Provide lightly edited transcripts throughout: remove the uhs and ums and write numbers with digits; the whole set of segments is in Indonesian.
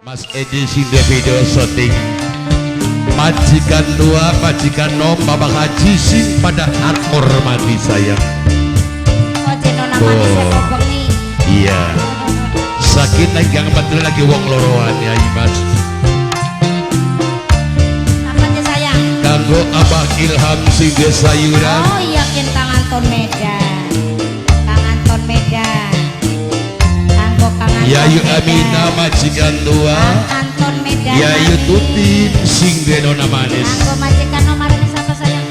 Mas Edi Sinde video syuting majikan dua, majikan nom, Bapak Haji sing pada hormati sayang. Oh jenona mati saya bengi. Iya. Sakit lagi yang betul lagi wong loroan ya Mas. Apa aja sayang? Kanggo Abah Ilham Sinde sayuran. Oh iya Kang Anton Medan. Kang Anton Medan. Kanggo Kang Anton Yayu Medan. Amina majikan dua. Kang Anton Medan. Yayu Tutin Sinde nona manis. Kanggo majikan nomor ini siapa sayang?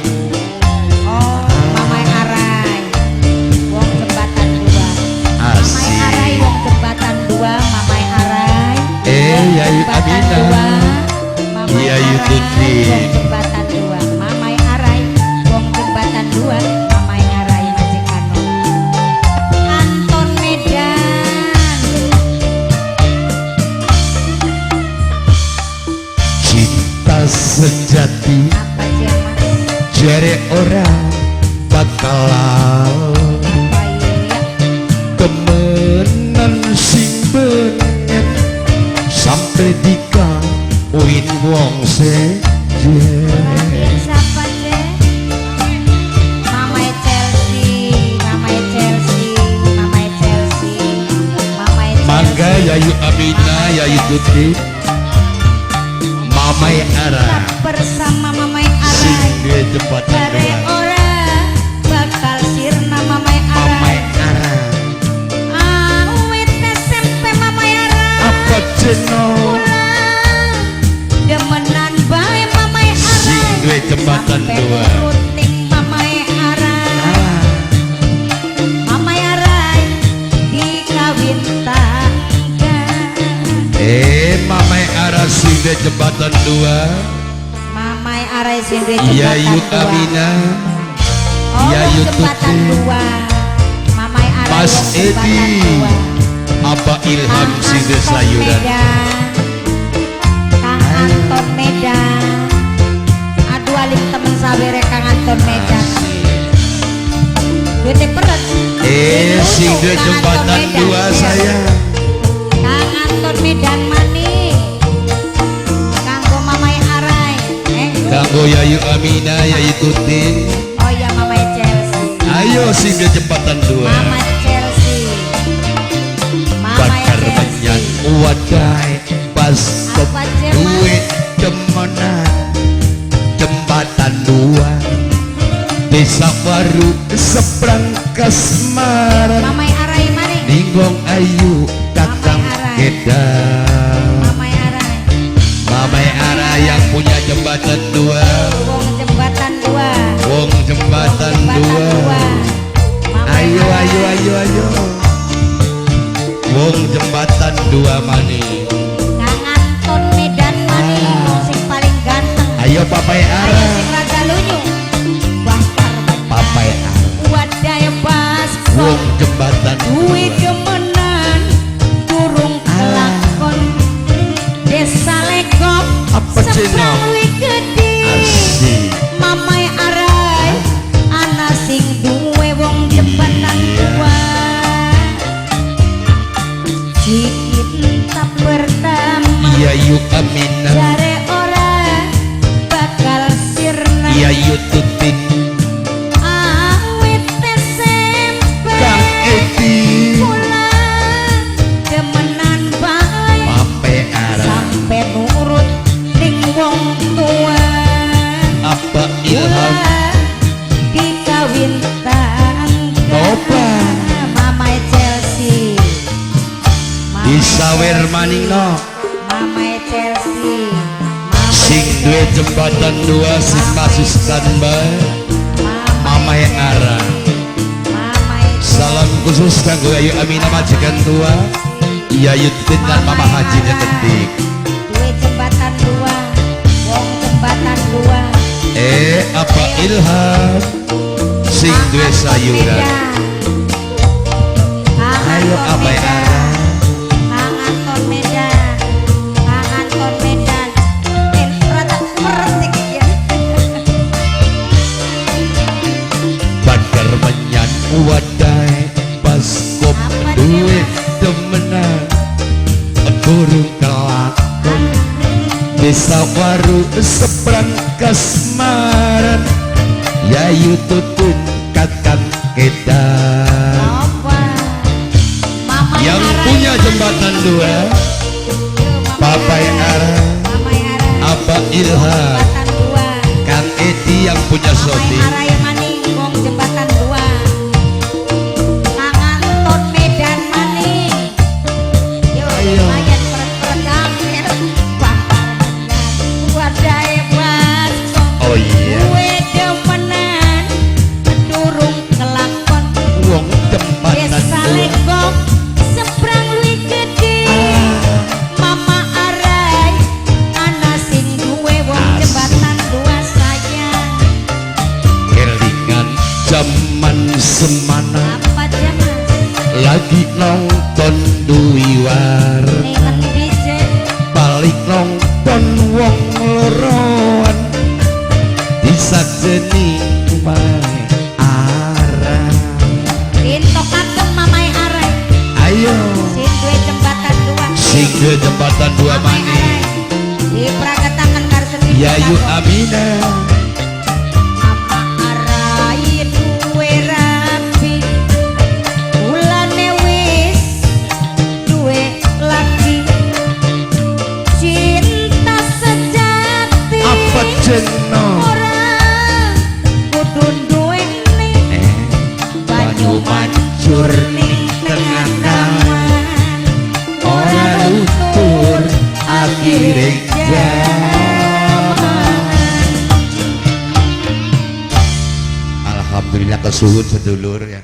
Oh Mamai Arai. Wong jembatan dua. Mamai Asik. Arai wong jembatan dua. Mamai Arai. Yayu Jembatan Amina. dua. Mamai Yayu Arai, Tutin. wong jembatan dua. Mamai Arai wong jembatan dua. Mamai Arai majikan Anton Medan. Cinta sejati Apa aja mas? jere orang bakal Apa iya? temenan sing bener sampai dikawin wong sejen. Lagi siapa deh? Mamai Chelsea, Mamai Chelsea, Mamai Chelsea, Mamai Chelsea. Mangga Yayu Amina Yayu Tuti Mamai Ara Tetap bersama Mamai sing Arai. duwe jembatan Jare dua. ora bakal sirna Mamai Mamai Arai. Ara Awit SMP Mamai Arai. apa ceno Pulang demenan bae Mamai sing Arai. duwe jembatan Sampai dua. nuruting Mamai Arai. Mamai Arai dikawin tangga. Mamai Ara sing duwe jembatan dua. Mamai Arai sendiri Yayu jembatan dua. Amina Oh Yayu jembatan Tuti. dua. Mamai Arai Mas wong jembatan Edi dua. Abah Ilham Kang Sinde Anton sayuran. Medan. Kang Anton Medan. Aduh aling temen sabere Kang Anton Medan. Duitnya peret. Sing duwe Kang Anton jembatan Medan. dua sayang. Kang Anton Medan mani. Kanggo Mamai Arai. Kanggo Yayu Amina Yayu Tutin. Oh ya Mamai Chelsea. Ayo sing duwe jembatan dua. Mamai Chelsea. Mamai Bakar menyan Chelsea. wadai pas Apa aja, Mas? duwe demenan jembatan dua. Desa baru seberang Kasmaran. Mamai Arai mani. Ninggong ayu kakang Mamai Arai. edan. Mamai Arai. Mamai Ara yang punya jembatan dua. Wong jembatan dua. Wong jembatan dua. Mamai Ayo Arai. ayo ayo ayo. Wong jembatan dua mani. Kang Anton Medan mani. Sing paling ganteng. Ayo Papai Ayo Ara. sing raga lunyu. Bakar Papai Ara. wadai bas. Wong jembatan Duwe dua. demenan durung kelakon. Desa Legok Apa ceno? seberang Wigedi. Asik. Mamai Arai ana sing duwe wong jembatan dua. Cinta pertama Yayu Amina. jare ora bakal sirna. Yayu Tutin. Awit SMP Kang Edi. pulang demenan bae Papai Ara. sampe nurut ning wong tua. Apa Ilham. Dikawin tangga. Opa. Mamai Chelsea. Mamai Isawer Chelsea. maning no. Mamai Chelsea. Sing duwe jembatan dua sing masih standby. Mamai Ara. Mamai Salam khusus kanggo Yayu Amina majikan tua. Yayu Tutin dan Mama Haji ketik. duwe jembatan dua. Wong jembatan dua. Apa Ilham sing duwe sayuran. Ayo Abai Ara. Kang Anton Medan. Kang Anton Medan. Rada meretik ya. Bakar menyan wadai pas kop Apa dia, duwe Mas? demenan. Burung kelak waru seberang kasmaran yayu tutun kakak kedan Apa? Mama yang punya jembatan dua Papai Ara Mama Ara Abah Ilham jembatan dua Kang Edi yang punya Mama shooting Ara yang maning wong jembatan dua Kang Anton Medan maning yo Ayo. lumayan perut-perut wadai mas oh iya gue demenan durung kelakon wong jembatan desa dua Legok seberang luwih gede Mama Arai ana sing duwe wong jembatan dua sayang kelingan zaman semana apa jaman lagi nonton duiwar ningen DJ balik nonton wong loroan disajeni Papai Ara intokaken Mama Arai ayo sing duwe jembatan dua sing duwe jembatan dua Mama mani Arai dipragataken karo sedih yayu Amina Mama Arai duwe rapi ulane wis duwe lagi cinta sejati apa jeno ora kudu duweni banyu mancur ning tengah taman ora luntur akhire jaman alhamdulillah kesuhun sedulur ya